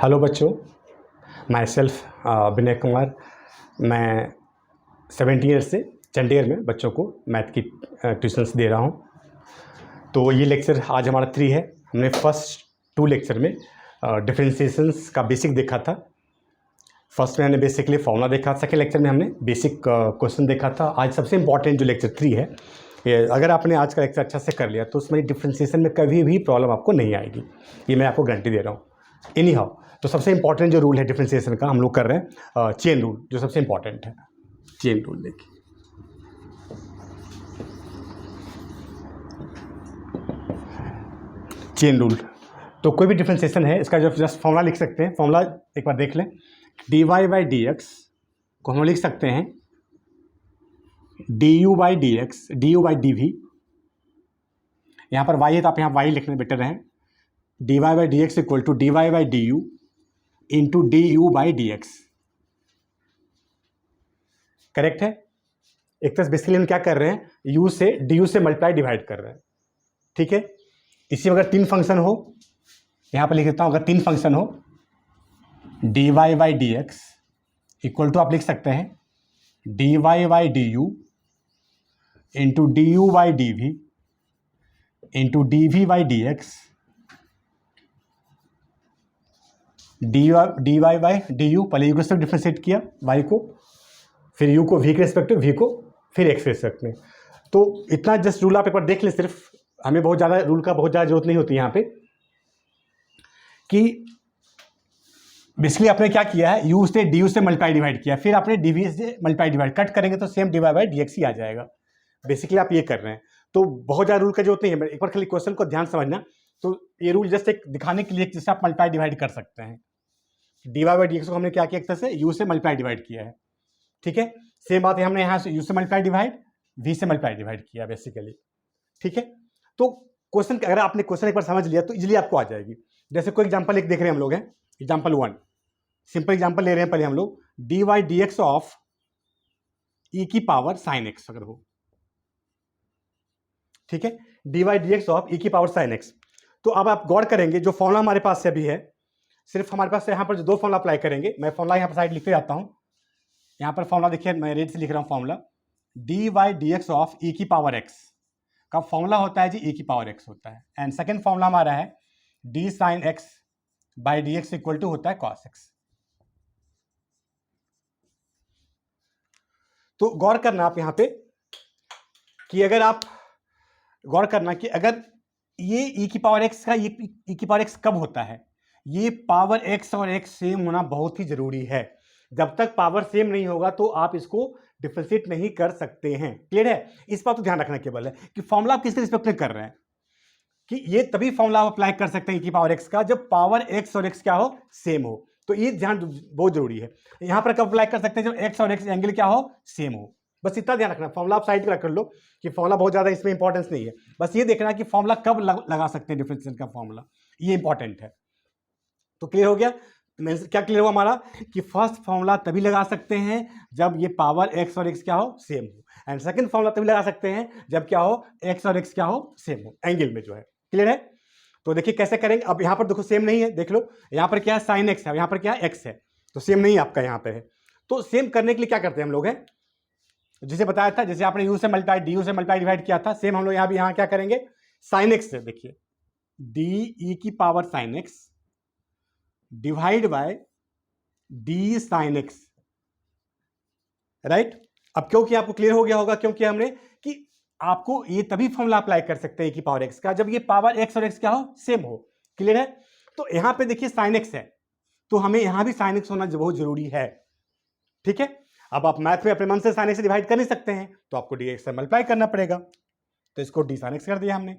Hello बच्चों, my self Vinay Kumar. मैं 17 year से चंडीगढ़ में बच्चों को मैथ की ट्यूशन्स दे रहा हूँ। तो ये लेक्चर आज हमारा 3 है। हमने फर्स्ट 2 लेक्चर में डिफरेंशिएशंस का बेसिक देखा था। फर्स्ट में हमने बेसिकली फॉर्मूला देखा, सेकेंड लेक्चर में हमने बेसिक क्वेश्चन देखा था। आज सबसे इंपॉर्टेंट जो लेक्चर 3 है, अगर आपने आज का लेक्चर अच्छा से कर लिया तो उसमें डिफरेंशिएशन में कभी भी प्रॉब्लम आपको नहीं आएगी, ये मैं आपको गारंटी दे रहा हूँ। एनी हाउ, तो सबसे इंपॉर्टेंट जो रूल है डिफरेंशिएशन का हम लोग कर रहे हैं चेन रूल, जो सबसे इंपॉर्टेंट है। चेन रूल देखिए, चेन रूल। तो कोई भी डिफरेंशिएशन है, इसका जो जस्ट फॉर्मूला लिख सकते हैं। फॉर्मूला एक बार देख लें। dy बाई डी एक्स को हम लिख सकते हैं du by D X, du by D V. यहाँ पर y है तो आप यहाँ y लिखने बेटर हैं। dy by D X equal to dy by D U into D U by D X. Correct है। एक तरह से बेसिकली हम क्या कर रहे हैं, u से du से मल्टीप्लाई डिवाइड कर रहे हैं। ठीक है। इसी में अगर 3 फंक्शन हो, यहाँ पर लिख देता हूँ, अगर 3 फंक्शन हो dy by D X equal to आप लिख सकते हैं dy by D U into D U by D V into D V by D X, D Y by D U. पहले यू के रिस्पेक्ट डिफ्रेंशिएट किया y को, फिर u को v के रिस्पेक्ट, v को फिर x के रिस्पेक्ट में। तो इतना जस्ट रूल आप एक बार देख लें। सिर्फ हमें बहुत ज़्यादा रूल का बहुत ज़्यादा जरूरत नहीं होती यहाँ पे, कि बेसिकली आपने क्या किया है, u से डी यू से मल्टीप्लाई डिवाइड किया, फिर आपने डी वी से मल्टीप्लाई डिवाइड, कट करेंगे तो same D Y by D X ही आ जाएगा। बेसिकली आप ये कर रहे हैं, तो बहुत ज़्यादा रूल का जरूरत नहीं है। एक बार खाली क्वेश्चन को ध्यान समझना। तो ये रूल जस्ट एक दिखाने के लिए जिससे आप मल्टीप्लाई डिवाइड कर सकते हैं। D Y by D X को हमने क्या किया, एक तरह से u से मल्टीप्लाई डिवाइड किया है। ठीक है। सेम बात है, हमने यहाँ से u से मल्टीप्लाई डिवाइड, v से मल्टीप्लाई डिवाइड किया बेसिकली। ठीक है। तो क्वेश्चन अगर आपने क्वेश्चन एक बार समझ लिया तो इजीली आपको आ जाएगी। जैसे कोई एग्जांपल एक देख रहे हैं हम लोग हैं, एग्जांपल 1, सिंपल एग्जांपल ले रहे हैं पहले हम लोग। D Y D X of E की पावर साइन एक्स अगर हो। ठीक है। D Y D X of E की पावर साइन एक्स। तो अब आप गौर करेंगे, जो फॉर्मूला हमारे पास से अभी है, सिर्फ हमारे पास यहाँ पर जो 2 फॉर्मूला अप्लाई करेंगे। मैं फॉर्मूला यहाँ पर साइड लिखते जाता हूँ। यहाँ पर फॉर्मूला देखिए, मैं रेड से लिख रहा हूँ formula. D Y D X of E की पावर एक्स का फॉर्मूला होता है जी ई की पावर एक्स होता है। एंड सेकेंड फॉर्मूला हमारा है D sine X by D X equal to होता है कॉस एक्स। तो गौर करना आप यहाँ पे कि अगर आप गौर करना कि अगर ये ई की पावर एक्स का, ये ई की पावर एक्स कब होता है, ये पावर एक्स और एक्स सेम होना बहुत ही जरूरी है। जब तक पावर सेम नहीं होगा तो आप इसको डिफरेंशिएट नहीं कर सकते हैं। क्लियर है। इस बात को ध्यान रखना केवल है कि फॉर्मूला आप किसके रिस्पेक्ट में कर रहे हैं, कि ये तभी फॉर्मूला आप अप्लाई कर सकते हैं ई की पावर एक्स का जब पावर एक्स और एक्स क्या हो, सेम हो। तो ये ध्यान बहुत जरूरी है। यहाँ पर कब अप्लाई कर सकते हैं, जब एक्स और एक्स एंगल क्या हो, सेम हो। बस इतना ध्यान रखना। फॉर्मूला आप साइड पर कर लो कि फॉर्मूला बहुत ज्यादा इसमें इंपॉर्टेंस नहीं है। बस ये देखना कि फॉर्मूला कब लगा सकते हैं डिफरेंशिएशन का फॉर्मूला, ये इंपॉर्टेंट है। तो क्लियर हो गया। क्या क्लियर हुआ हमारा, कि फर्स्ट फॉर्मूला तभी लगा सकते हैं जब ये पावर एक्स और एक्स क्या हो, सेम हो। एंड सेकंड फॉर्मूला तभी लगा सकते हैं जब क्या हो, एक्स और एक्स क्या हो, सेम हो एंगल में जो है। क्लियर है। तो देखिए कैसे करेंगे। अब यहाँ पर देखो सेम नहीं है, देख लो यहाँ पर क्या है, साइन एक्स है, यहाँ पर क्या है, एक्स है, तो सेम नहीं आपका यहाँ पे है। तो सेम करने के लिए क्या करते हैं हम लोग हैं, जिसे बताया था, जैसे आपने यू से मल्टीप्लाई डी यू से मल्टीप्लाई डिवाइड किया था, सेम हम लोग यहाँ भी यहाँ क्या करेंगे, साइन एक्स से। देखिए डी ई की power sine x divide by D sine x. Right. अब क्योंकि आपको क्लियर हो गया होगा, क्योंकि हमने कि आपको ये तभी फॉर्मूला अप्लाई कर सकते हैं कि पावर एक्स का जब ये पावर एक्स और एक्स क्या हो, सेम हो। क्लियर है। तो यहां पे देखिए साइन एक्स है, तो हमें यहां भी साइन एक्स होना बहुत जरूरी है। ठीक है। अब आप मैथ में अपने मन से साइन एक्स से डिवाइड कर नहीं सकते हैं, तो आपको डी एक्स से मल्टीप्लाई करना पड़ेगा। तो इसको डी साइन एक्स कर दिया हमने।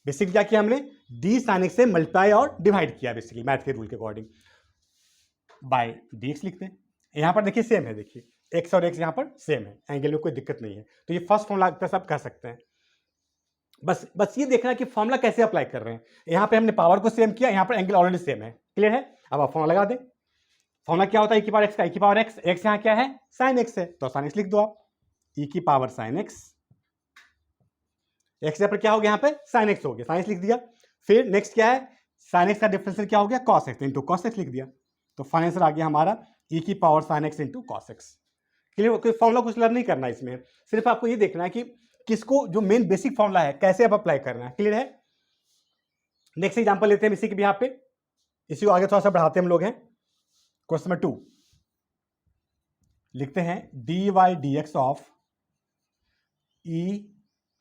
बेसिकली क्या किया हमने, डी साइन एक्स से मल्टीप्लाई और डिवाइड किया बेसिकली मैथ के रूल के अकॉर्डिंग, बाय डी एक्स लिखते हैं। यहां पर देखिए सेम है, देखिए एक्स और एक्स यहां पर सेम है, एंगल में कोई दिक्कत नहीं है। तो ये फर्स्ट फॉर्मूला सब कर सकते हैं। बस ये देखना कि फॉर्मूला कैसे अप्लाई कर रहे हैं। यहां पे हमने पावर को सेम किया, यहां पर एंगल ऑलरेडी सेम है। क्लियर है। अब आप फॉर्मूला लगा दें। फॉर्मूला क्या होता है, ई की पावर एक्स का, ई की पावर एक्स, एक्स यहां क्या है, साइन एक्स है, तो साइन एक्स लिख दो आप, ई की पावर साइन एक्स। एक्स पर क्या हो गया, यहाँ पे साइन एक्स हो गया, साइन एक्स लिख दिया। फिर नेक्स्ट क्या है, साइन एक्स का डिफरेंशियल क्या हो गया, cos x into cos x लिख दिया, तो फाइनल आंसर आ गया हमारा e की power sine x into cos x. Clear, कोई फॉर्मूला कुछ लर्न नहीं करना है इसमें, सिर्फ आपको ये देखना है कि किसको जो मेन बेसिक फॉर्मूला है कैसे आप अप्लाई करना है। क्लियर है। नेक्स्ट एग्जांपल लेते हैं इसी के यहाँ पे, इसी को आगे थोड़ा सा बढ़ाते हम लोग हैं। क्वेश्चन नंबर 2 लिखते हैं dy dx ऑफ e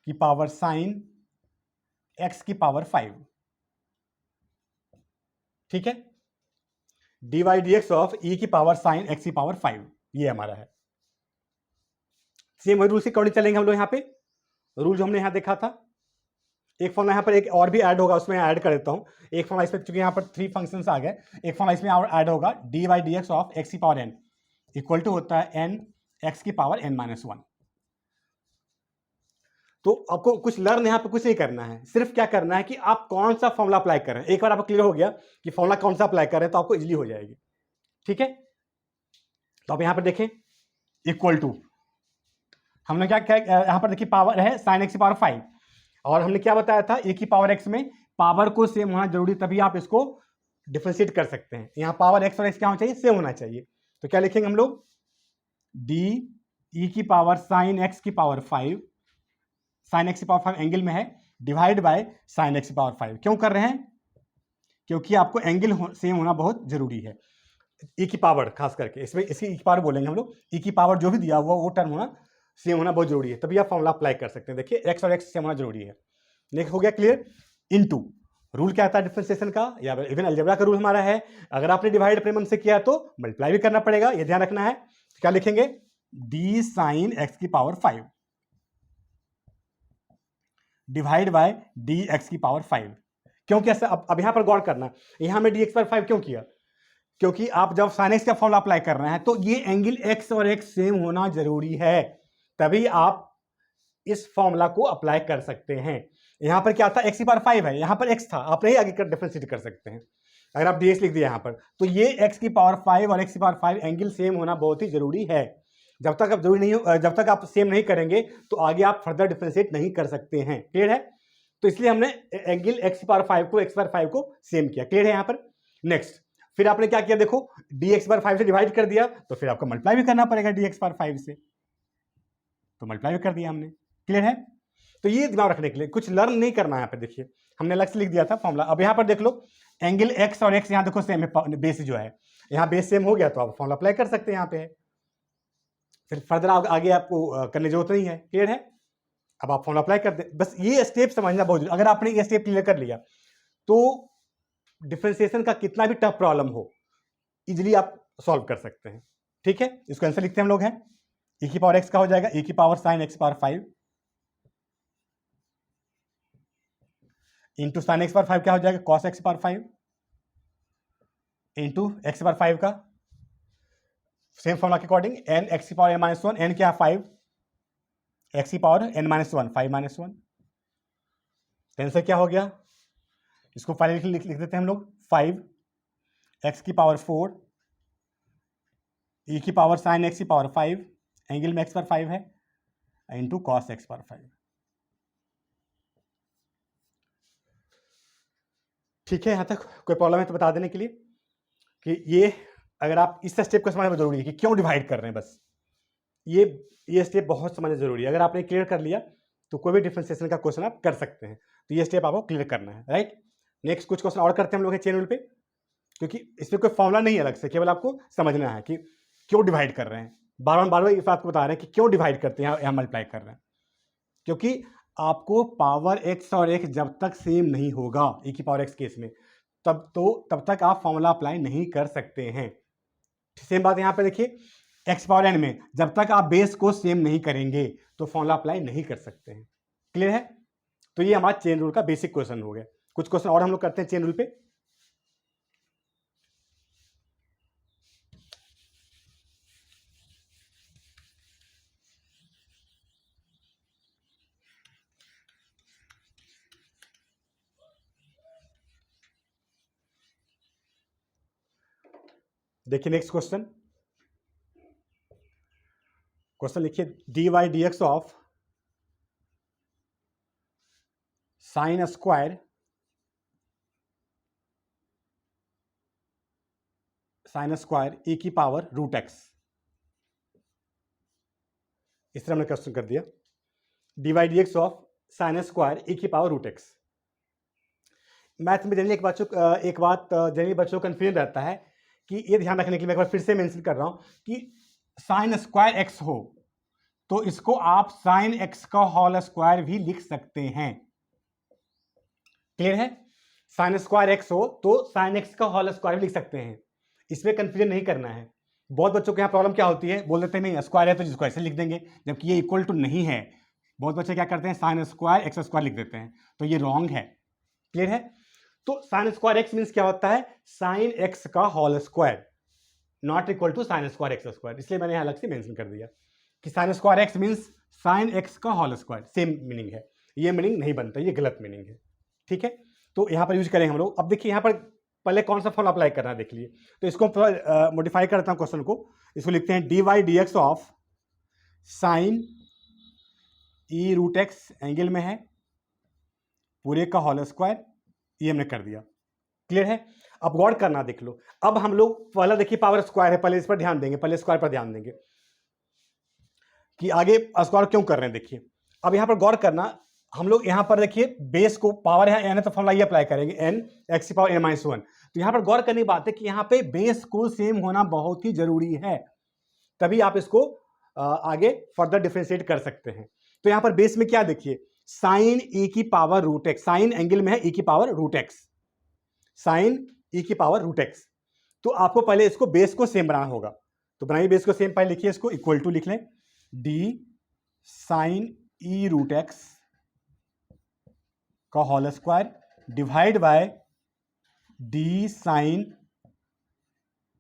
की पावर साइन x की पावर 5। ठीक है, dy dx ऑफ e की पावर साइन x की पावर 5 ये हमारा है। सेम वही रूल से अकॉर्डिंग चलेंगे हम लोग यहाँ पे, रूल जो हमने यहाँ देखा था। एक फॉर्मूला यहाँ पर एक और भी ऐड होगा, उसमें ऐड कर देता हूँ। एक फॉर्मूला इसमें चूंकि यहाँ पर 3 फंक्शंस आ गए, एक फॉर्मूला इसमें और ऐड होगा dy dx ऑफ x की पावर n इक्वल टू होता है n x की पावर n-1। तो आपको कुछ लर्न यहाँ पे कुछ नहीं करना है, सिर्फ क्या करना है कि आप कौन सा फॉर्मूला अप्लाई कर रहे हैं। एक बार आपको क्लियर हो गया कि फॉर्मूला कौन सा अप्लाई कर रहे हैं तो आपको इजीली हो जाएगी। ठीक है, तो आप यहाँ पर देखें इक्वल टू, हमने क्या क्या यहाँ पर देखिए पावर है साइन एक्स की पावर 5, और हमने क्या बताया था ए की पावर एक्स में पावर को सेम होना जरूरी, तभी आप इसको डिफरेंशिएट कर सकते हैं। यहाँ पावर एक्स और एक्स क्या होना चाहिए, सेम होना चाहिए। तो क्या लिखेंगे हम लोग, डी ई की पावर साइन एक्स की पावर 5, साइन एक्स की पावर 5 एंगल में है, डिवाइड बाय साइन एक्स की पावर 5। क्यों कर रहे हैं, क्योंकि आपको एंगल सेम होना बहुत जरूरी है। ई की पावर खास करके इसमें इसकी ई की पावर बोलेंगे हम लोग, ई की पावर जो भी दिया हुआ वो टर्म होना सेम होना बहुत जरूरी है, तभी आप फॉर्मूला अप्लाई कर सकते हैं। देखिए एक्स और एक्स सेम होना जरूरी है। नेक्स्ट हो गया क्लियर। इनटू रूल क्या आता है डिफरेंशिएशन का, या इवन अलजेब्रा का रूल हमारा है, अगर आपने डिवाइड अपने मन से किया तो मल्टीप्लाई भी करना पड़ेगा, ये ध्यान रखना है। क्या लिखेंगे, डी साइन एक्स की power 5 divide by D x की पावर 5। क्यों, कैसे, अब यहां पर गौर करना, यहां में डी एक्स पावर 5 क्यों किया, क्योंकि आप जब साइन एक्स का फॉर्मूला अप्लाई कर रहे हैं तो ये एंगल एक्स और एक्स सेम होना जरूरी है, तभी आप इस फॉर्मूला को अप्लाई कर सकते हैं। यहां पर क्या था, एक्स की पावर 5 है, यहां पर एक्स था, आप नहीं आगे कर डिफरेंशिएट कर सकते हैं। अगर आप डीएक्स लिख दिया यहां पर, तो ये एक्स की पावर 5 और एक्स की पावर 5 एंगल सेम होना बहुत ही जरूरी है। जब तक आप जरूरी नहीं हो, जब तक आप सेम नहीं करेंगे तो आगे आप फर्दर डिफरेंशिएट नहीं कर सकते हैं। क्लियर है, तो इसलिए हमने एंगल एक्स की पावर 5 को एक्स पावर 5 को सेम किया। क्लियर है यहाँ पर। नेक्स्ट फिर आपने क्या किया, देखो डी एक्स पावर 5 से डिवाइड कर दिया, तो फिर आपको मल्टीप्लाई भी करना पड़ेगा डी एक्स पावर 5 से, तो मल्टीप्लाई भी कर दिया हमने। क्लियर है, तो ये दिमाग रखने के लिए कुछ लर्न नहीं करना है। यहाँ पे देखिए हमने अलग से लिख दिया था फॉर्मूला, अब यहाँ पर देख लो एंगल एक्स और एक्स यहाँ देखो सेम है, बेस जो है यहाँ बेस सेम हो गया, तो आप फॉर्मूला अप्लाई कर सकते हैं यहाँ पे। फिर फर्दर आगे आपको करने की जरूरत नहीं है। क्लियर है, अब आप फॉर्मूला अप्लाई कर दे, बस ये स्टेप समझना बहुत जरूरी। अगर आपने ये स्टेप क्लियर कर लिया तो डिफरेंशिएशन का कितना भी टफ प्रॉब्लम हो इजिली आप सॉल्व कर सकते हैं। ठीक है, इसको आंसर लिखते हैं हम लोग हैं, e की पावर x का हो जाएगा e की power sign x power 5 into sine x power 5 क्या हो जाएगा, cos x power 5 into x power 5 का सेम फॉर्मूला के अकॉर्डिंग n x की पावर n-1, n क्या है 5, x की पावर n-1 5 -1, आंसर क्या हो गया, इसको फाइनली लिख देते हैं हम लोग 5 x की पावर 4 e की पावर साइन x की पावर 5 एंगल में x पर 5 है इंटू कॉस x पर 5। ठीक है, यहां तक कोई प्रॉब्लम है तो बता देने के लिए कि ये अगर आप इस स्टेप को समझना जरूरी है कि क्यों डिवाइड कर रहे हैं, बस ये स्टेप बहुत समझना जरूरी है। अगर आपने क्लियर कर लिया तो कोई भी डिफरेंशिएशन का क्वेश्चन आप कर सकते हैं, तो ये स्टेप आपको क्लियर करना है। राइट, नेक्स्ट कुछ क्वेश्चन और करते हैं हम लोग चेन रूल पे, क्योंकि इसमें कोई फॉर्मूला नहीं है अलग से, केवल आपको समझना है कि क्यों डिवाइड कर रहे हैं। बार बार इस बात को बता रहे हैं कि क्यों डिवाइड करते हैं, यहाँ मल्टीप्लाई कर रहे हैं, क्योंकि आपको पावर एक्स और एक्स जब तक सेम नहीं होगा e की पावर एक्स केस में, तब तक आप फॉर्मूला अप्लाई नहीं कर सकते हैं। सेम बात यहाँ पे देखिए, एक्स पावर एन में जब तक आप बेस को सेम नहीं करेंगे तो फॉर्मूला अप्लाई नहीं कर सकते हैं। क्लियर है, तो ये हमारा चेन रूल का बेसिक क्वेश्चन हो गया। कुछ क्वेश्चन और हम लोग करते हैं चेन रूल पे। देखिए नेक्स्ट क्वेश्चन लिखिए, dy dx of sine square sine square e की पावर रूट एक्स, इस तरह हमने क्वेश्चन कर दिया, dy dx of sine square e की पावर रूट एक्स। मैथ में जनरली एक बात जनरली बच्चों को कन्फ्यूजन रहता है कि ये ध्यान रखने के लिए मैं एक बार फिर से मेंशन कर रहा हूं कि साइन स्क्वायर एक्स हो तो इसको आप साइन एक्स का होल स्क्वायर भी लिख सकते हैं। क्लियर है? साइन स्क्वायर एक्स हो तो साइन एक्स का होल स्क्वायर भी लिख सकते हैं, इसमें कंफ्यूजन नहीं करना है। बहुत बच्चों के यहाँ प्रॉब्लम क्या होती है, बोल देते हैं नहीं स्क्वायर है तो जिसको ऐसे लिख देंगे, जबकि ये इक्वल टू नहीं है। बहुत बच्चे क्या करते हैं साइन स्क्वायर एक्स स्क्वायर लिख देते हैं, तो ये रॉन्ग है। क्लियर है? तो साइन स्क्वायर एक्स मीन्स क्या होता है, साइन एक्स का whole square, not equal to sine square X square. इसलिए मैंने अलग से मेंशन कर दिया कि sine square X means sine X का होल स्क्वायर, सेम मीनिंग है। ये मीनिंग नहीं बनता, ये गलत मीनिंग है। ठीक है, तो यहाँ पर यूज करेंगे हम लोग। अब देखिए यहाँ पर पहले कौन सा फॉर्म अप्लाई करना है देख लिए, तो इसको मॉडिफाई करता हूँ क्वेश्चन को। इसको लिखते हैं D Y D X of sine E root X, angle में है पूरे का होल स्क्वायर, ये हमने कर दिया। क्लियर है? अब गौर करना देख लो, अब हम लोग पहले देखिए पावर स्क्वायर है, पहले इस पर ध्यान देंगे, पहले स्क्वायर पर ध्यान देंगे कि आगे स्क्वायर क्यों कर रहे हैं। देखिए अब यहां पर गौर करना, हम लोग यहां पर देखिए बेस को पावर है एन है तो फॉर्मूला ये अप्लाई करेंगे एन एक्स की पावर एन माइनस वन। तो यहां पर गौर करने की बात है कि यहां पे बेस को सेम होना बहुत ही जरूरी है, तभी आप इसको आगे फर्दर डिफरेंशिएट कर सकते हैं। तो यहां पर बेस में क्या देखिए, साइन ई की power root X, sine angle में है ई की power root X, sine E की पावर रूट एक्स। तो आपको पहले इसको बेस को सेम बनाना होगा, तो बनाइए बेस को सेम। पहले लिखिए इसको इक्वल टू लिख लें D sine E root X का whole square divide by D sine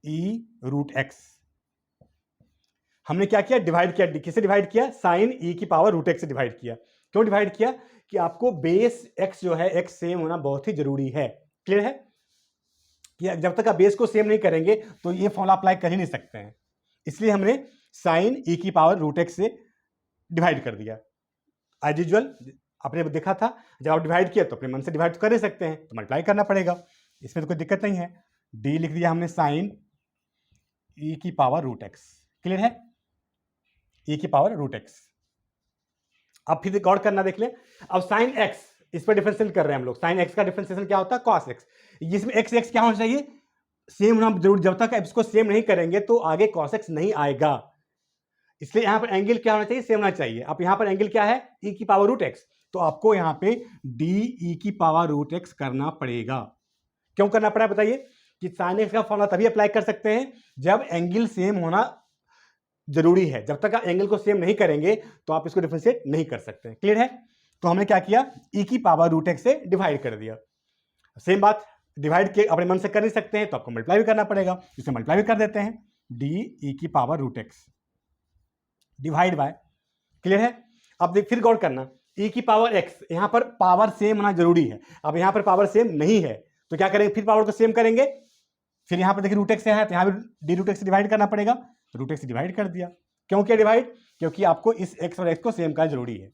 E root X. हमने क्या किया, डिवाइड किया, किससे डिवाइड किया, साइन ई की पावर रूट एक्स से डिवाइड किया। क्यों डिवाइड किया, कि आपको बेस एक्स जो है एक्स सेम होना बहुत ही जरूरी है। क्लियर है? कि जब तक आप बेस को सेम नहीं करेंगे तो ये फॉर्मूला अप्लाई कर ही नहीं सकते हैं, इसलिए हमने साइन ई की पावर रूट एक्स से डिवाइड कर दिया। एज यूजुअल आपने देखा था, जब आप डिवाइड किया तो अपने मन से डिवाइड कर ही सकते हैं, तो मल्टीप्लाई करना पड़ेगा, इसमें तो कोई दिक्कत नहीं है। डी लिख दिया हमने साइन ई की पावर रूट एक्स। क्लियर है? ई की पावर रूट एक्स। अब फिर गौर करना देख ले, अब साइन एक्स इस पर डिफरेंशिएट कर रहे हैं हम लोग। साइन एक्स का डिफरेंशिएशन क्या होता है, कॉस एक्स, जिसमें एक्स एक्स क्या होना चाहिए, सेम होना जरूर। जब तक इसको सेम नहीं करेंगे तो आगे कॉस एक्स नहीं आएगा, इसलिए यहां पर एंगल क्या होना चाहिए, सेम होना चाहिए। अब यहां पर एंगल क्या है, ई की पावर रूट एक्स, तो आपको यहां पे डी ई की पावर रूट एक्स करना पड़ेगा। क्यों करना पड़ा बताइए, कि साइन एक्स का फॉर्मूला तभी अप्लाई कर सकते हैं जब एंगल सेम होना जरूरी है। जब तक आप एंगल को सेम नहीं करेंगे तो आप इसको डिफरेंशिएट नहीं कर सकते। क्लियर है? तो हमने क्या किया, ई की पावर रूट एक्स से डिवाइड कर दिया। सेम बात, डिवाइड के अपने मन से कर नहीं सकते हैं तो आपको मल्टीप्लाई भी करना पड़ेगा, इसे मल्टीप्लाई भी कर देते हैं, डी ई की power root x divide by. Clear है? अब फिर गौर करना, ई की पावर एक्स, यहां पर पावर सेम होना जरूरी है। अब यहां पर पावर सेम नहीं है तो क्या करेंगे, फिर पावर को सेम करेंगे। फिर यहां पर देखिए रूट एक्स है तो यहां भी डी रूट एक्स से डिवाइड करना पड़ेगा, रूट एक्स डिवाइड कर दिया। क्यों किया डिवाइड, क्योंकि आपको इस एक्स और एक्स को सेम करना जरूरी है।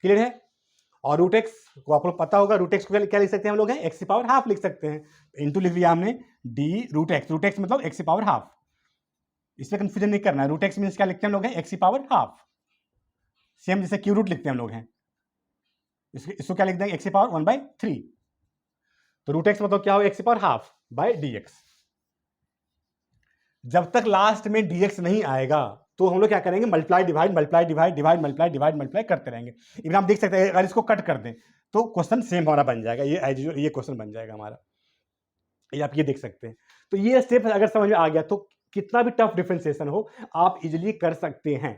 क्लियर है? और रूट एक्स को आपको पता होगा, रूट एक्स को क्या लिख सकते हैं हम लोग, एक्स की पावर हाफ लिख सकते हैं, इनटू लिख लिया हमने डी रूट एक्स मतलब एक्स की पावर हाफ। इसमें कंफ्यूजन नहीं करना है, रूट एक्स मीन्स क्या लिखते हैं हम लोग, एक्स की पावर हाफ, सेम जैसे क्यू रूट लिखते हैं हम लोग हैं, इसको क्या लिख देंगे, एक्स की पावर 1/3। तो रूट एक्स मतलब क्या हो, एक्स की power half by D X. जब तक लास्ट में dx नहीं आएगा तो हम लोग क्या करेंगे, multiply divide multiply divide divide multiply divide multiply करते रहेंगे। इवन आप देख सकते हैं अगर इसको कट कर दें तो क्वेश्चन सेम हमारा बन जाएगा, ये क्वेश्चन बन जाएगा हमारा, ये आप ये देख सकते हैं। तो ये स्टेप अगर समझ में आ गया तो कितना भी टफ डिफरेंशिएशन हो आप इजिली कर सकते हैं।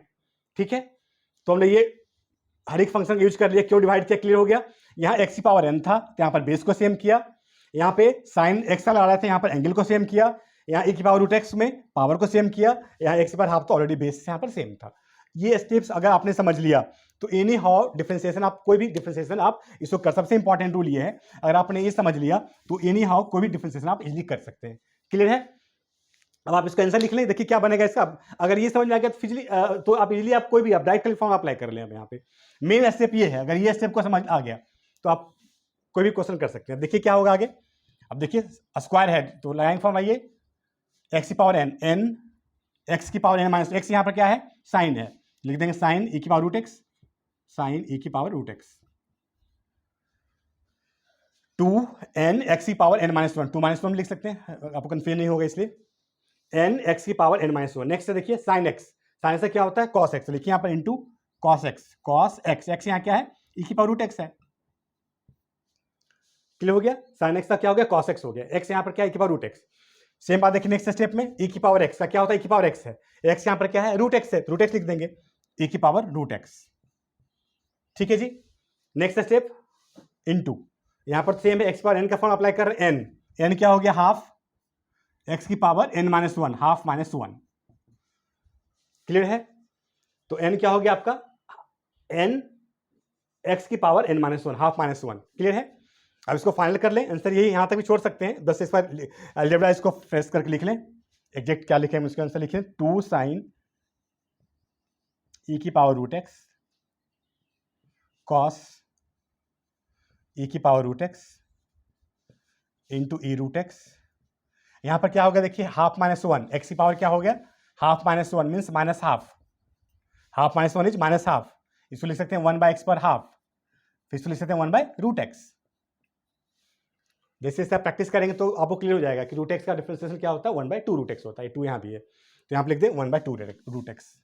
ठीक है? तो हमने ये हर एक फंक्शन यूज कर लिया, क्यों डिवाइड किया, क्लियर हो गया। यहाँ एक्स की पावर n था तो यहाँ पर बेस को सेम किया, यहाँ पे साइन एक्स लगा रहे थे, यहाँ पर एंगल को सेम किया, यहाँ e की पावर रूट एक्स में पावर को सेम किया, यहाँ एक्स की पावर हाफ तो ऑलरेडी बेस से यहाँ पर सेम था। ये स्टेप्स अगर आपने समझ लिया तो एनी हाउ डिफरेंशिएशन, आप कोई भी डिफरेंशिएशन आप इसको कर, सबसे इंपॉर्टेंट रूल ये है, अगर आपने ये समझ लिया तो एनी हाउ कोई भी डिफरेंशिएशन आप इजीली कर सकते हैं। क्लियर है? अब आप इसका आंसर लिख लें, देखिए क्या बनेगा इसका। अगर ये समझ में आ गया तो फिजिली तो आप इजीली आप कोई भी आप डायरेक्ट फॉर्म अप्लाई कर लें। अब यहाँ पे मेन स्टेप ये है, अगर ये स्टेप को समझ आ गया तो आप कोई भी क्वेश्चन कर सकते हैं। देखिए क्या होगा आगे। अब देखिए स्क्वायर है तो लगाएंगे फॉर्म, आइए एक्स की पावर एन, एन एक्स की पावर एन माइनस एक्स, यहाँ पर क्या है साइन है, लिख देंगे साइन ई की power root X, sine E की power root X, two N X की power N minus one, two minus one लिख सकते हैं, आपको कन्फ्यूजन नहीं होगा इसलिए, एन एक्स की power N minus one. Next देखिए साइन एक्स, साइन एक्स क्या होता है कॉस एक्स, लिखिए यहाँ पर into cos X, cos X, X यहाँ क्या है ई की पावर रूट एक्स है, क्लियर हो गया, साइन एक्स का क्या हो गया कॉस एक्स हो गया, एक्स यहाँ पर क्या है ई की पावर रूट एक्स। सेम बात देखिए नेक्स्ट स्टेप में, ई की पावर एक्स का क्या होता है ई की पावर एक्स है, एक्स यहाँ पर क्या है रूट एक्स है, रूट एक्स लिख देंगे ई की पावर रूट एक्स, ठीक है जी। नेक्स्ट स्टेप इनटू, यहां पर सेम है एक्स पावर एन का फॉर्म अप्लाई कर रहे हैं, एन एन क्या हो गया हाफ एक्स की power N minus one, half minus one, clear है। तो एन क्या हो गया आपका एन एक्स की power N minus one, half minus one, clear है। अब इसको फाइनल कर लें, आंसर यही यहां तक भी छोड़ सकते हैं, बस इस बार अलजेब्रा इसको फ्रेश करके लिख लें, एग्जैक्ट क्या लिखे हम इसका आंसर लिखें, टू साइन ई की power root X cos E की power root X into E root X, यहां पर क्या हो गया देखिए हाफ माइनस वन, एक्स की पावर क्या हो गया half minus one means minus half, half minus one is minus half, इसको लिख सकते हैं वन बाय एक्स पर हाफ, फिर इसको लिख सकते हैं वन बाय रूट एक्स। जैसे जैसे आप प्रैक्टिस करेंगे तो आपको क्लियर हो जाएगा कि रूट एक्स का डिफरेंशिएशन क्या होता है one by two root x होता है, टू यहाँ भी है तो यहाँ पर लिख दें one by two root x.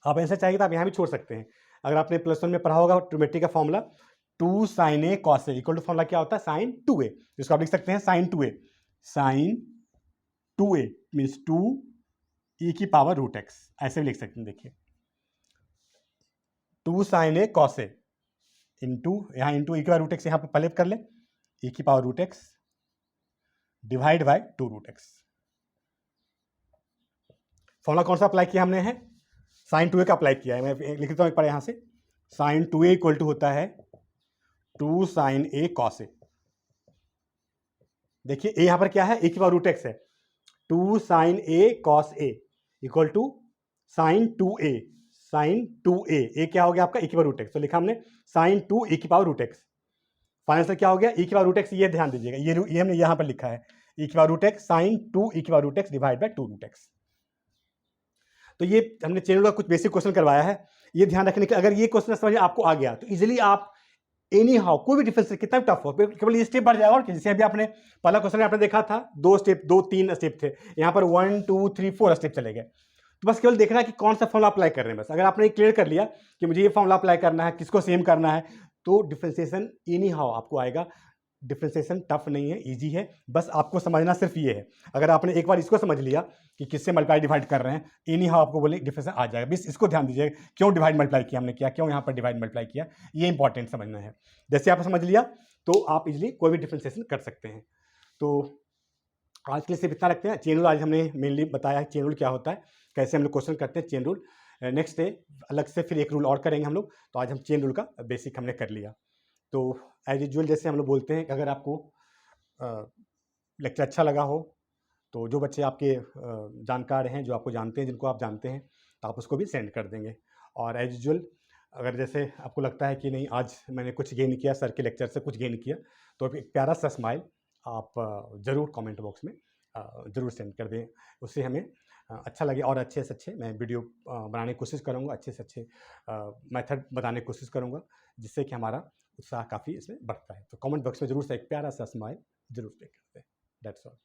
आप ऐसा चाहिए तो आप यहाँ भी छोड़ सकते हैं, अगर आपने प्लस वन में पढ़ा होगा ट्रिमेट्री का formula two sine A cos A equal to formula क्या होता है साइन टू ए, जिसको आप लिख सकते हैं sine two A, sine two A means two E की पावर रूट एक्स, ऐसे भी लिख सकते हैं देखिए two sine A cos A into यहाँ इंटू ई की पावर रूट एक्स यहाँ पर पहले कर ले ई की power root x divide by two root x. Formula कौन सा अप्लाई किया हमने है साइन टू ए का अप्लाई किया है, मैं लिख देता हूँ एक बार यहाँ से, sine two A equal to होता है two sine A cos A, देखिए ए यहां पर क्या है ए की पावर रूट एक्स है, two sine A cos A equal to sine two A, sine two A क्या हो गया आपका ए की पावर रूट एक्स, तो लिखा हमने साइन टू ए की पावर रूट एक्स, फाइनल से क्या हो गया ए की पावर रूट एक्स, ये ध्यान दीजिएगा ये हमने यहां पर लिखा है ए की power root X sine two A की power root x divide by two root X. तो ये हमने चैनल का कुछ बेसिक क्वेश्चन करवाया है, ये ध्यान रखने के अगर ये क्वेश्चन समझ आपको आ गया तो इजीली आप एनी हाउ कोई भी डिफरेंस कितना भी टफ हो केवल ये स्टेप बढ़ जाएगा, और जैसे अभी आपने पहला क्वेश्चन आपने देखा था दो स्टेप दो तीन स्टेप थे, यहाँ पर 1 2 3 4 स्टेप चले गए, तो बस केवल देखना है कि कौन सा फॉर्मूला अप्लाई कर रहे हैं, बस अगर आपने क्लियर कर लिया कि मुझे ये फॉर्मूला अप्लाई करना है किसको सेम करना है तो डिफरेंशिएशन एनी हाउ आपको आएगा, डिफरेंशिएशन टफ नहीं है इजी है, बस आपको समझना सिर्फ ये है, अगर आपने एक बार इसको समझ लिया कि किससे मल्टीप्लाई डिवाइड कर रहे हैं एनी हाउ आपको बोले डिफरेंशिएशन आ जाएगा, बस इसको ध्यान दीजिए क्यों डिवाइड मल्टीप्लाई किया हमने किया, क्यों यहाँ पर डिवाइड मल्टीप्लाई किया, ये इंपॉर्टेंट समझना है। जैसे आप समझ लिया तो आप इजीली कोई भी डिफरेंशिएशन कर सकते हैं। तो आज के लिए सिर्फ इतना रखते हैं, चेन रूल आज हमने मेनली बताया है चेन रूल क्या होता है, कैसे हम लोग क्वेश्चन करते हैं चेन रूल, नेक्स्ट डे अलग से फिर एक रूल और करेंगे हम लोग, तो आज हम चेन रूल का बेसिक हमने कर लिया। तो एज यूजुअल जैसे हम लोग बोलते हैं कि अगर आपको लेक्चर अच्छा लगा हो तो जो बच्चे आपके जानकार हैं जो आपको जानते हैं जिनको आप जानते हैं तो आप उसको भी सेंड कर देंगे, और एज यूजुअल अगर जैसे आपको लगता है कि नहीं आज मैंने कुछ गेन किया सर के लेक्चर से कुछ गेन किया तो एक प्यारा सा स्माइल आप ज़रूर कमेंट बॉक्स में ज़रूर सेंड कर दें, उससे हमें अच्छा लगे और अच्छे से अच्छे मैं वीडियो बनाने की कोशिश करूँगा, अच्छे से अच्छे मेथड बताने की कोशिश करूँगा जिससे कि हमारा उत्साह काफ़ी इसमें बढ़ता है। तो कमेंट बॉक्स में ज़रूर से एक प्यारा सा स्माइल जरूर पे कर दें। That's all.